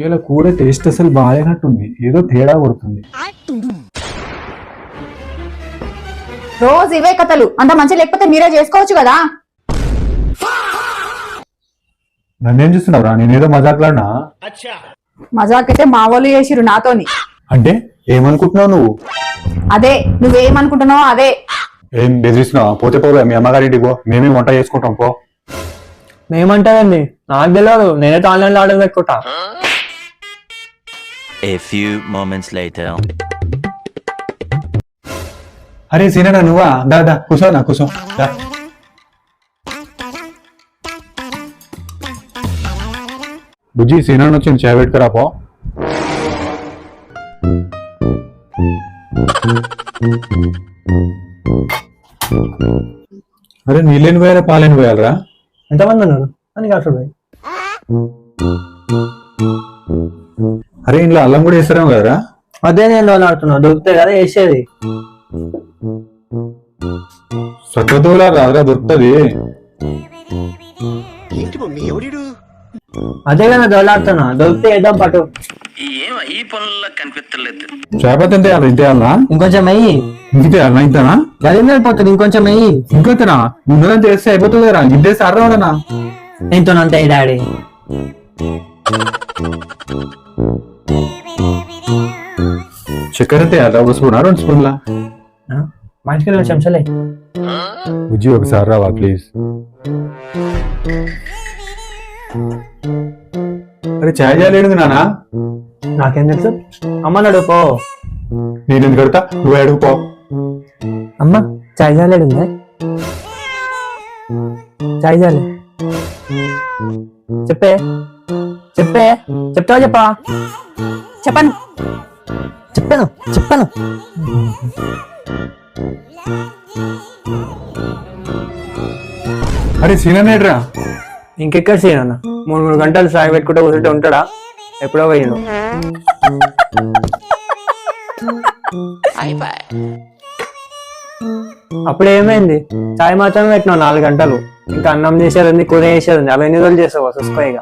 ఇలా కూర టేస్ట్ అసలు బాగాలేనట్టుంది, ఏదో తేడా కొడుతుంది. రోజు ఇవే కథలు. అంత మంచి లేకపోతే మీరే చేసుకోవచ్చు కదా. నన్నేం చూస్తున్నావురా, నేనేదో మజాక్లాడినా. మజాకైతే మా వాళ్ళు చేసిరు నాతోని. అంటే ఏమనుకుంటున్నావు నువ్వు? అదే నువ్వేమనుకుంటున్నావు అదే. ఏం బెదిరిస్తున్నావా? పోతే పోవే, మీ అమ్మగారింటికి పో, మేమే వంట చేసుకుంటాం పో. మేమంటారండి, నాకు తెలియదు, నేనైతే ఆన్లైన్ లో ఆర్డర్ పెట్టుకుంటా. A few moments later. అరే సీనా, నువ్వా? దా కూర్చో, నా కూర్చో. బుజ్జి, సీనా వచ్చింది, చాయ్ పెట్టుకురా పో. అరే నీళ్ళని పోయారా పాలని పోయాలరా? ఎంతమంది ఉన్నారు అని కాదు. అరే ఇంట్లో అల్లం కూడా వేస్తారేమో కదరా? అదే నేను ఆడుతున్నా, దొరికితే కదా వేసేది. సొక్కదోలా రాదురా, దొరుకుతుంది. అదే కదా దొలాడుతున్నా, దొరికితే వేద్దాం పట్టు. ఈ పనుల్లో కనిపించలేదు. చేపతి ఎంత వేయాలి? ఇంత వేయాలనా? ఇంకొంచెం అయ్యి. ఇంత వేయాలనా? ఇంతనా? గది అయిపోతుంది, ఇంకొంచెం అయ్యి. ఇంకొంతనా? ముందరంత వేస్తే అయిపోతుంది కదా, ఇంతేస్తే అర్థమదనా? ఎంతోనంతే డాడీ. చక్కెర ఎంత వేయాలి? ఒక స్పూనా 2 స్పూన్లా? మా ఇంటికి 2 చెంచాలే. బుజ్జి ఒకసారి రావా ప్లీజ్? అరే చాయ్ చేయలేడు నానా. నాకేం తెలుసు, అమ్మ నడు పో. నేను ఎందుకు కడతా, నువ్వు అడుగు పో. అమ్మ చాయ్ జాలేడు, చాయ్ జాలే. చెప్పే చెప్పే చెప్తావా? చెప్పా చెప్పను. చెప్పాను. అరే సీననేడ్రా? ఇంకెక్కడ సీన్ 3 గంటలు సాగి పెట్టుకుంటే కూర్చుంటే ఉంటాడా? ఎప్పుడో పోయిండు. అప్పుడు ఏమైంది? చాయ్ మాత్రమే పెట్టినావు 4 గంటలు. ఇంకా అన్నం చేసేది, కూర చేసేది, అవన్నీ రోజులు చేసావు చూసుకో ఇక.